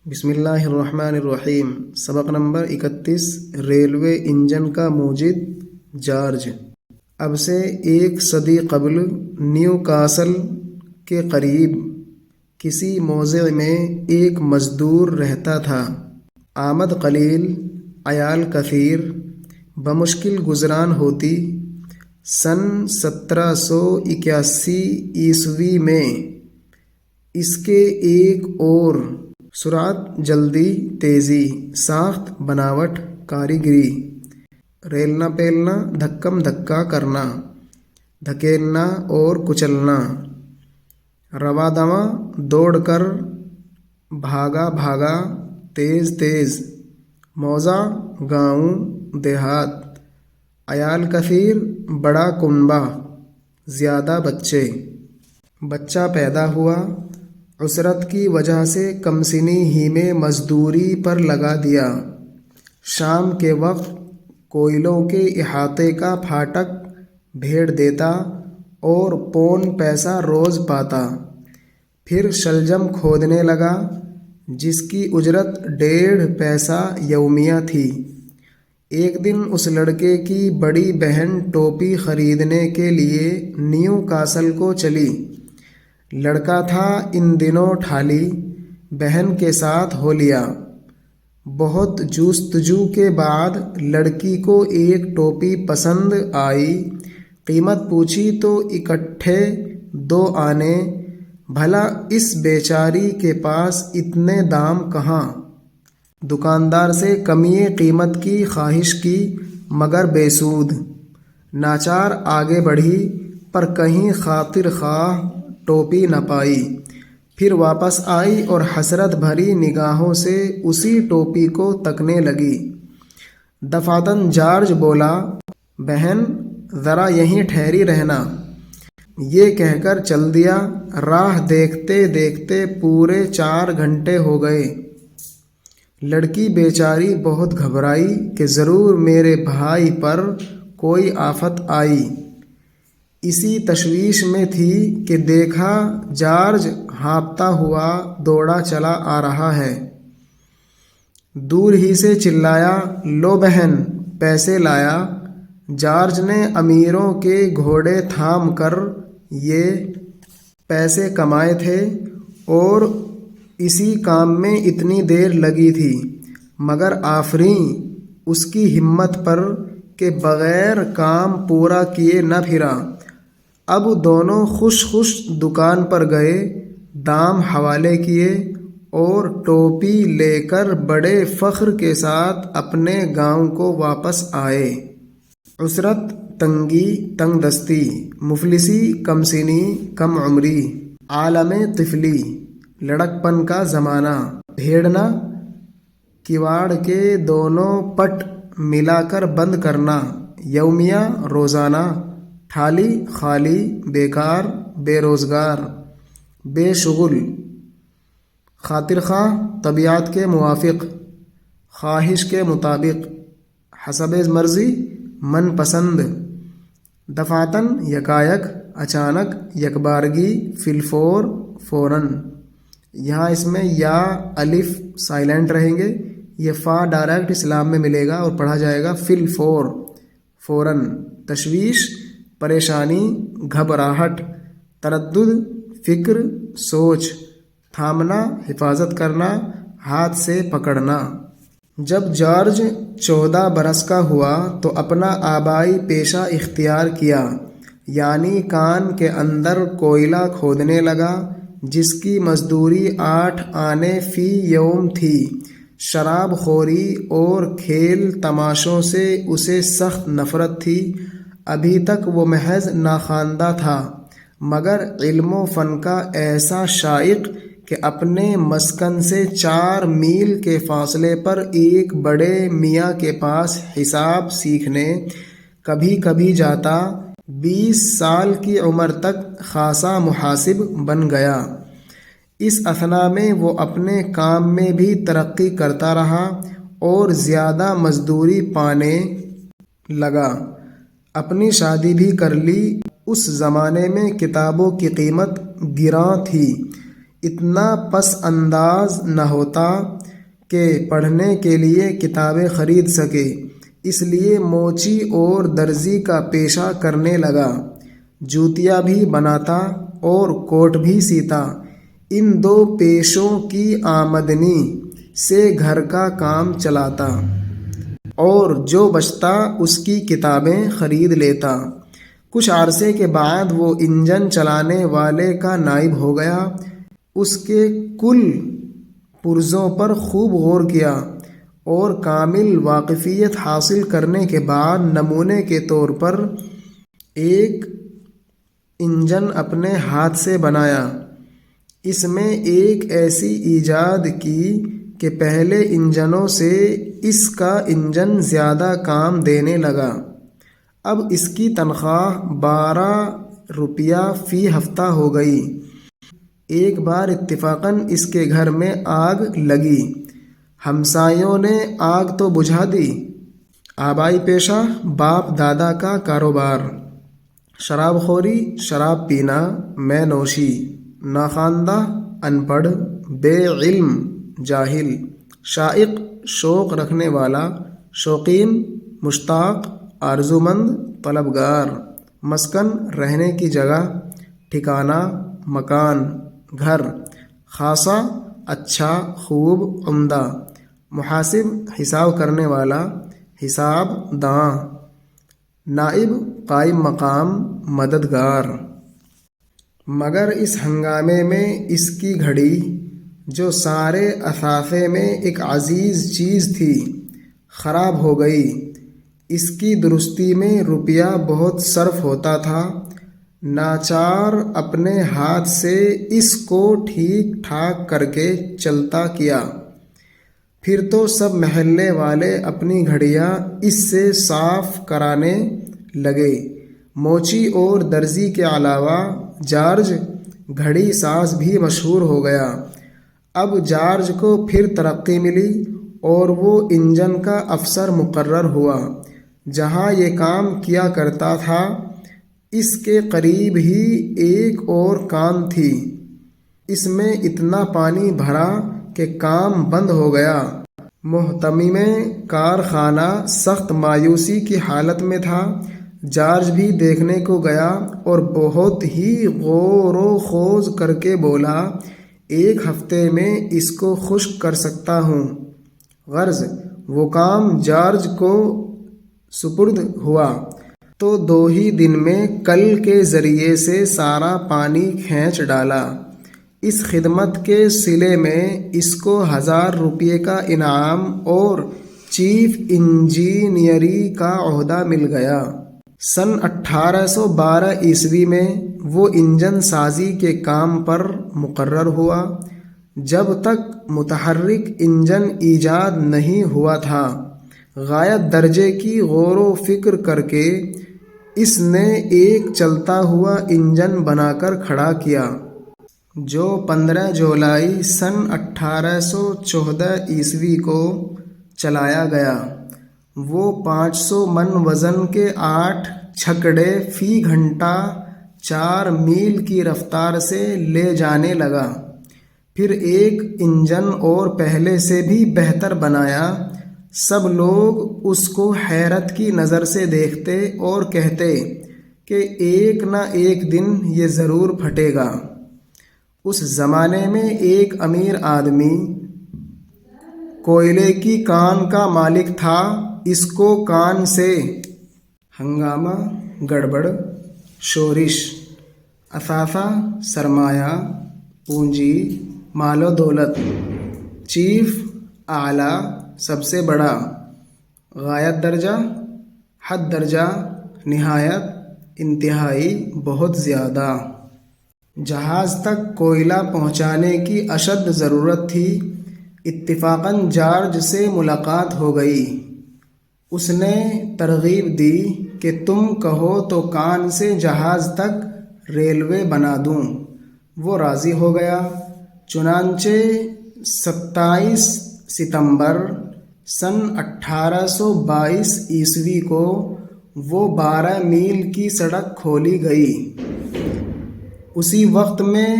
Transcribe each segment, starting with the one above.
بسم اللہ الرحمن الرحیم۔ سبق نمبر 31۔ ریلوے انجن کا موجد جارج۔ اب سے 1 صدی قبل نیو کاسل کے قریب کسی موضع میں ایک مزدور رہتا تھا۔ آمد قلیل، عیال کثیر، بمشکل گزران ہوتی۔ سن 1781 عیسوی میں اس کے ایک اور سرعت، جلدی، تیزی، ساخت، بناوٹ، کاریگری، ریلنا پیلنا، دھکم دھکا کرنا، دھکیلنا اور کچلنا، رواں دواں، دوڑ کر، بھاگا بھاگا، تیز تیز، موضع، گاؤں، دیہات، عیال کثیر، بڑا کنبہ، زیادہ بچے۔ بچہ پیدا ہوا، عسرت کی وجہ سے کم سنی ہی میں مزدوری پر لگا دیا۔ شام کے وقت کوئلوں کے احاطے کا پھاٹک بھیڑ دیتا اور پون پیسہ روز پاتا۔ پھر شلجم کھودنے لگا، جس کی اجرت 1.5 پیسہ یومیہ تھی۔ ایک دن اس لڑکے کی بڑی بہن ٹوپی خریدنے کے لیے نیو کاسل کو چلی۔ لڑکا تھا ان دنوں ٹھالی، بہن کے ساتھ ہو لیا۔ بہت جستجو کے بعد لڑکی کو ایک ٹوپی پسند آئی۔ قیمت پوچھی تو اکٹھے 2 آنے۔ بھلا اس بیچاری کے پاس اتنے دام کہاں؟ دکاندار سے کمی قیمت کی خواہش کی، مگر بے سود۔ ناچار آگے بڑھی، پر کہیں خاطر خواہ ٹوپی نہ پائی۔ پھر واپس آئی اور حسرت بھری نگاہوں سے اسی ٹوپی کو تکنے لگی۔ دفعتاً جارج بولا، بہن ذرا یہیں ٹھہری رہنا۔ یہ کہہ کر چل دیا۔ راہ دیکھتے دیکھتے پورے 4 گھنٹے ہو گئے۔ لڑکی بیچاری بہت گھبرائی کہ ضرور میرے بھائی پر کوئی آفت آئی۔ اسی تشویش میں تھی کہ دیکھا جارج ہانپتا ہوا دوڑا چلا آ رہا ہے۔ دور ہی سے چلایا، لو بہن، پیسے لایا۔ جارج نے امیروں کے گھوڑے تھام کر یہ پیسے کمائے تھے اور اسی کام میں اتنی دیر لگی تھی، مگر آفریں اس کی ہمت پر کہ بغیر کام پورا کیے نہ پھرا۔ اب دونوں خوش خوش دکان پر گئے، دام حوالے کیے اور ٹوپی لے کر بڑے فخر کے ساتھ اپنے گاؤں کو واپس آئے۔ عسرت، تنگی، تنگ دستی، مفلسی، کم سنی، کم عمری، عالم طفلی، لڑکپن کا زمانہ، بھیڑنا، کواڑ کے دونوں پٹ ملا کر بند کرنا، یومیہ، روزانہ، ٹھالی، خالی، بیکار، بے روزگار، بے شغل، خاطر خواہ، طبیعت کے موافق، خواہش کے مطابق، حسب مرضی، من پسند، دفعتاً، یکایک، اچانک، یکبارگی، فی الفور، فوراً۔ یہاں اس میں یا الف سائلنٹ رہیں گے، یہ فا ڈائریکٹ اسلام میں ملے گا اور پڑھا جائے گا فی الفور، فوراً۔ تشویش، پریشانی، گھبراہٹ، تردد، فکر، سوچ، تھامنا، حفاظت کرنا، ہاتھ سے پکڑنا۔ جب جارج 14 برس کا ہوا تو اپنا آبائی پیشہ اختیار کیا، یعنی کان کے اندر کوئلہ کھودنے لگا، جس کی مزدوری 8 آنے فی یوم تھی۔ شراب خوری اور کھیل تماشوں سے اسے سخت نفرت تھی۔ ابھی تک وہ محض ناخواندہ تھا، مگر علم و فن کا ایسا شائق کہ اپنے مسکن سے 4 میل کے فاصلے پر ایک بڑے میاں کے پاس حساب سیکھنے کبھی کبھی جاتا۔ 20 سال کی عمر تک خاصا محاسب بن گیا۔ اس اثنا میں وہ اپنے کام میں بھی ترقی کرتا رہا اور زیادہ مزدوری پانے لگا۔ اپنی شادی بھی کر لی۔ اس زمانے میں کتابوں کی قیمت گراں تھی، اتنا پس انداز نہ ہوتا کہ پڑھنے کے لیے کتابیں خرید سکے، اس لیے موچی اور درزی کا پیشہ کرنے لگا، جوتیاں بھی بناتا اور کوٹ بھی سیتا۔ ان دو پیشوں کی آمدنی سے گھر کا کام چلاتا اور جو بچتا اس کی کتابیں خرید لیتا۔ کچھ عرصے کے بعد وہ انجن چلانے والے کا نائب ہو گیا۔ اس کے کل پرزوں پر خوب غور کیا اور کامل واقفیت حاصل کرنے کے بعد نمونے کے طور پر ایک انجن اپنے ہاتھ سے بنایا۔ اس میں ایک ایسی ایجاد کی کہ پہلے انجنوں سے اس کا انجن زیادہ کام دینے لگا۔ اب اس کی تنخواہ 12 روپیہ فی ہفتہ ہو گئی۔ ایک بار اتفاقاً اس کے گھر میں آگ لگی۔ ہمسایوں نے آگ تو بجھا دی۔ آبائی پیشہ باپ دادا کا کاروبار، شراب خوری، شراب پینا، مے نوشی، ناخواندہ، ان پڑھ، بے علم، جاہل، شائق، شوق رکھنے والا، شوقین، مشتاق، آرزومند، طلبگار، مسکن، رہنے کی جگہ، ٹھکانہ، مکان، گھر، خاصہ، اچھا، خوب، عمدہ، محاسب، حساب کرنے والا، حساب داں، نائب، قائم مقام، مددگار۔ مگر اس ہنگامے میں اس کی گھڑی، جو سارے اثاثے میں ایک عزیز چیز تھی، خراب ہو گئی۔ اس کی درستی میں روپیہ بہت صرف ہوتا تھا۔ ناچار اپنے ہاتھ سے اس کو ٹھیک ٹھاک کر کے چلتا کیا۔ پھر تو سب محلے والے اپنی گھڑیاں اس سے صاف کرانے لگے۔ موچی اور درزی کے علاوہ جارج گھڑی ساز بھی مشہور ہو گیا۔ اب جارج کو پھر ترقی ملی اور وہ انجن کا افسر مقرر ہوا۔ جہاں یہ کام کیا کرتا تھا اس کے قریب ہی ایک اور کان تھی۔ اس میں اتنا پانی بھرا کہ کام بند ہو گیا۔ محتمم کارخانہ سخت مایوسی کی حالت میں تھا۔ جارج بھی دیکھنے کو گیا اور بہت ہی غور و خوض کر کے بولا، 1 ہفتے میں اس کو خشک کر سکتا ہوں۔ غرض وہ کام جارج کو سپرد ہوا تو 2 ہی دن میں کل کے ذریعے سے سارا پانی کھینچ ڈالا۔ اس خدمت کے صلے میں اس کو 1000 روپے کا انعام اور چیف انجینئری کا عہدہ مل گیا۔ سن 1812 عیسوی میں وہ انجن سازی کے کام پر مقرر ہوا۔ جب تک متحرک انجن ایجاد نہیں ہوا تھا، غایت درجے کی غور و فکر کر کے اس نے ایک چلتا ہوا انجن بنا کر کھڑا کیا، جو 15 جولائی سن 1814 عیسوی کو چلایا گیا۔ وہ 500 من وزن کے 8 چھکڑے فی گھنٹہ 4 میل کی رفتار سے لے جانے لگا۔ پھر ایک انجن اور پہلے سے بھی بہتر بنایا۔ سب لوگ اس کو حیرت کی نظر سے دیکھتے اور کہتے کہ ایک نہ ایک دن یہ ضرور پھٹے گا۔ اس زمانے میں ایک امیر آدمی کوئلے کی کان کا مالک تھا۔ اس کو کان سے ہنگامہ، گڑبڑ، شورش، اثاثہ، سرمایہ، پونجی، مال و دولت، چیف، اعلیٰ، سب سے بڑا، غایت درجہ، حد درجہ، نہایت، انتہائی، بہت زیادہ۔ جہاز تک کوئلہ پہنچانے کی اشد ضرورت تھی۔ اتفاقاً جارج سے ملاقات ہو گئی۔ اس نے ترغیب دی کہ تم کہو تو کان سے جہاز تک ریلوے بنا دوں۔ وہ راضی ہو گیا۔ چنانچہ 27 ستمبر سن 1822 عیسوی کو وہ 12 میل کی سڑک کھولی گئی۔ اسی وقت میں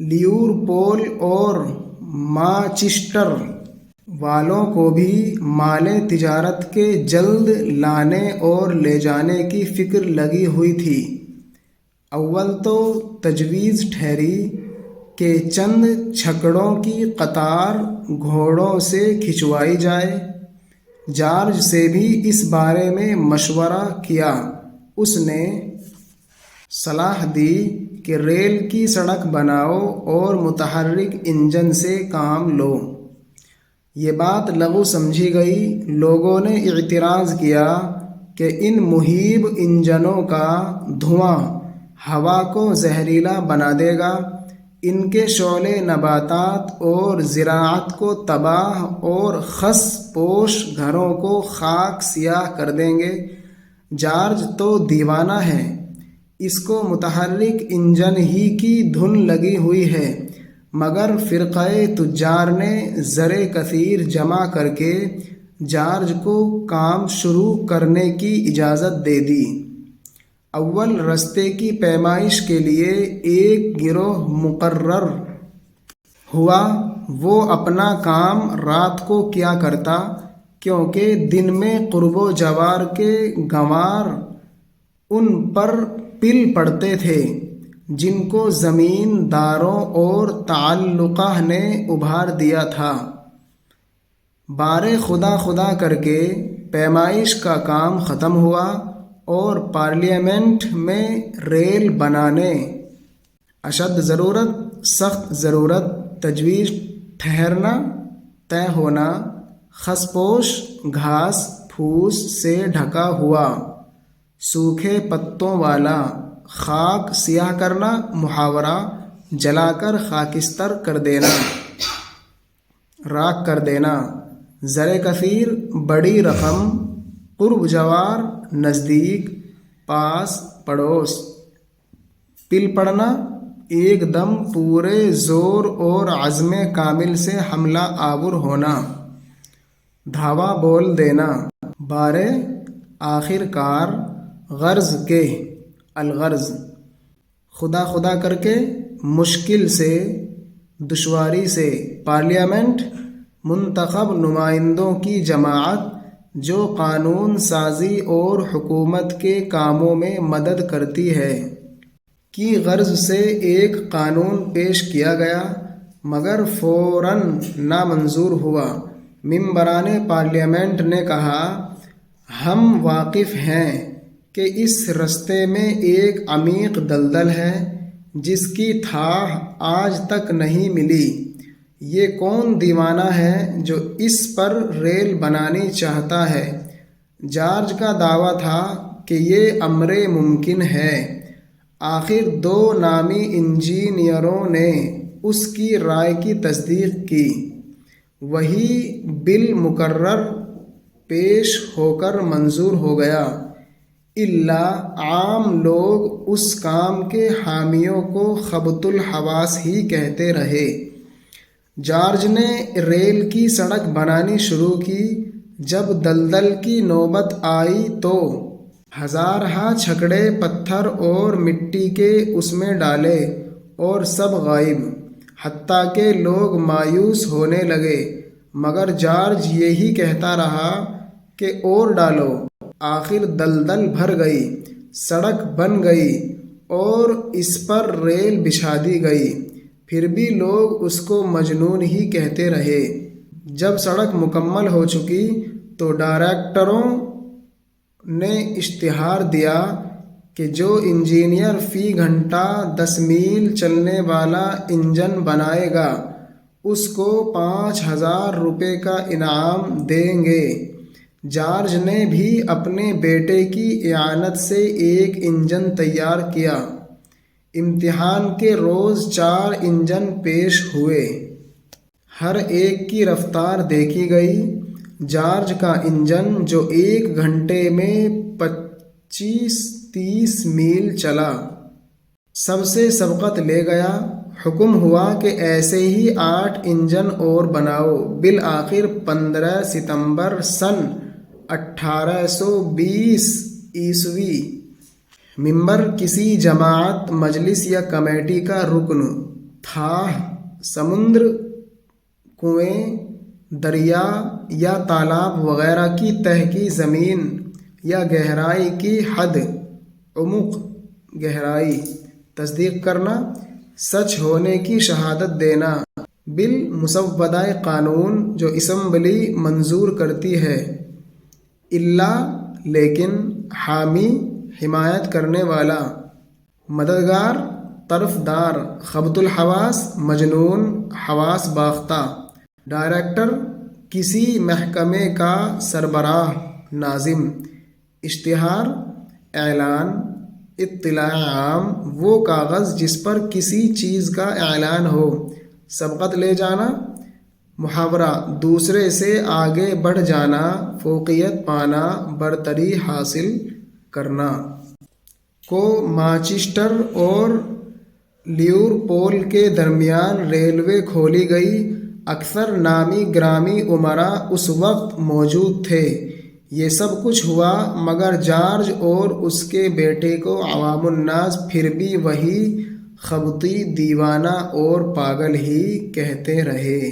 لیورپول اور مانچسٹر والوں کو بھی مال تجارت کے جلد لانے اور لے جانے کی فکر لگی ہوئی تھی۔ اول تو تجویز ٹھہری کہ چند چھکڑوں کی قطار گھوڑوں سے کھنچوائی جائے۔ جارج سے بھی اس بارے میں مشورہ کیا۔ اس نے صلاح دی کہ ریل کی سڑک بناؤ اور متحرک انجن سے کام لو۔ یہ بات لغو سمجھی گئی۔ لوگوں نے اعتراض کیا کہ ان مہیب انجنوں کا دھواں ہوا کو زہریلا بنا دے گا، ان کے شعلے نباتات اور زراعت کو تباہ اور خس پوش گھروں کو خاک سیاہ کر دیں گے۔ جارج تو دیوانہ ہے، اس کو متحرک انجن ہی کی دھن لگی ہوئی ہے۔ مگر فرقہ تجار نے زر کثیر جمع کر کے جارج کو کام شروع کرنے کی اجازت دے دی۔ اول رستے کی پیمائش کے لیے ایک گروہ مقرر ہوا۔ وہ اپنا کام رات کو کیا کرتا، کیونکہ دن میں قرب و جوار کے گنوار ان پر پل پڑتے تھے جن کو زمین داروں اور تعلقہ نے ابھار دیا تھا۔ بارے خدا خدا کر کے پیمائش کا کام ختم ہوا اور پارلیمنٹ میں ریل بنانے اشد ضرورت، سخت ضرورت، تجویز ٹھہرنا، طے ہونا، خسپوش گھاس پھوس سے ڈھکا ہوا، سوکھے پتوں والا، خاک سیاہ کرنا، محاورہ جلا کر خاکستر کر دینا، راکھ کر دینا، زر کثیر، بڑی رقم، قرب جوار، نزدیک، پاس پڑوس، پل پڑنا، ایک دم پورے زور اور عزم کامل سے حملہ آور ہونا، دھاوا بول دینا، بارے آخر کار غرض کے الغرض، خدا خدا کر کے، مشکل سے، دشواری سے، پارلیمنٹ، منتخب نمائندوں کی جماعت جو قانون سازی اور حکومت کے کاموں میں مدد کرتی ہے، کی غرض سے ایک قانون پیش کیا گیا، مگر فوراً نامنظور ہوا۔ ممبران پارلیمنٹ نے کہا، ہم واقف ہیں کہ اس رستے میں ایک عمیق دلدل ہے جس کی تھا آج تک نہیں ملی۔ یہ کون دیوانہ ہے جو اس پر ریل بنانی چاہتا ہے؟ جارج کا دعویٰ تھا کہ یہ امر ممکن ہے۔ آخر دو نامی انجینئروں نے اس کی رائے کی تصدیق کی۔ وہی بل مقرر پیش ہو کر منظور ہو گیا۔ الا عام لوگ اس کام کے حامیوں کو خبط الحواس ہی کہتے رہے۔ جارج نے ریل کی سڑک بنانی شروع کی۔ جب دلدل کی نوبت آئی تو ہزارہا چھکڑے پتھر اور مٹی کے اس میں ڈالے اور سب غائب، حتیٰ کہ لوگ مایوس ہونے لگے، مگر جارج یہی کہتا رہا کہ اور ڈالو۔ آخر دلدل بھر گئی، سڑک بن گئی اور اس پر ریل بچھا دی گئی۔ پھر بھی لوگ اس کو مجنون ہی کہتے رہے۔ جب سڑک مکمل ہو چکی تو ڈائریکٹروں نے اشتہار دیا کہ جو انجینئر فی گھنٹہ 10 میل چلنے والا انجن بنائے گا اس کو 5,000 روپے کا انعام دیں گے۔ جارج نے بھی اپنے بیٹے کی اعانت سے ایک انجن تیار کیا۔ امتحان کے روز 4 انجن پیش ہوئے۔ ہر ایک کی رفتار دیکھی گئی۔ جارج کا انجن جو 1 گھنٹے میں 25-30 میل چلا، سب سے سبقت لے گیا۔ حکم ہوا کہ ایسے ہی 8 انجن اور بناؤ۔ بالآخر 15 ستمبر سن 1820 عیسوی ممبر کسی جماعت، مجلس یا کمیٹی کا رکن تھا سمندر، کنویں، دریا یا تالاب وغیرہ کی تہہ کی زمین یا گہرائی کی حد، عمق گہرائی، تصدیق کرنا، سچ ہونے کی شہادت دینا، بالمسودہ قانون جو اسمبلی منظور کرتی ہے، الا لیکن، حامی حمایت کرنے والا، مددگار، طرفدار، خبط الحواس مجنون، حواس باختہ، ڈائریکٹر کسی محکمے کا سربراہ، ناظم، اشتہار، اعلان، اطلاع عام وہ کاغذ جس پر کسی چیز کا اعلان ہو، سبقت لے جانا، محاورہ دوسرے سے آگے بڑھ جانا، فوقیت پانا، برتری حاصل کرنا۔ کو مانچسٹر اور لیورپول کے درمیان ریلوے کھولی گئی، اکثر نامی گرامی امراء اس وقت موجود تھے۔ یہ سب کچھ ہوا مگر جارج اور اس کے بیٹے کو عوام الناس پھر بھی وہی خبطی، دیوانہ اور پاگل ہی کہتے رہے۔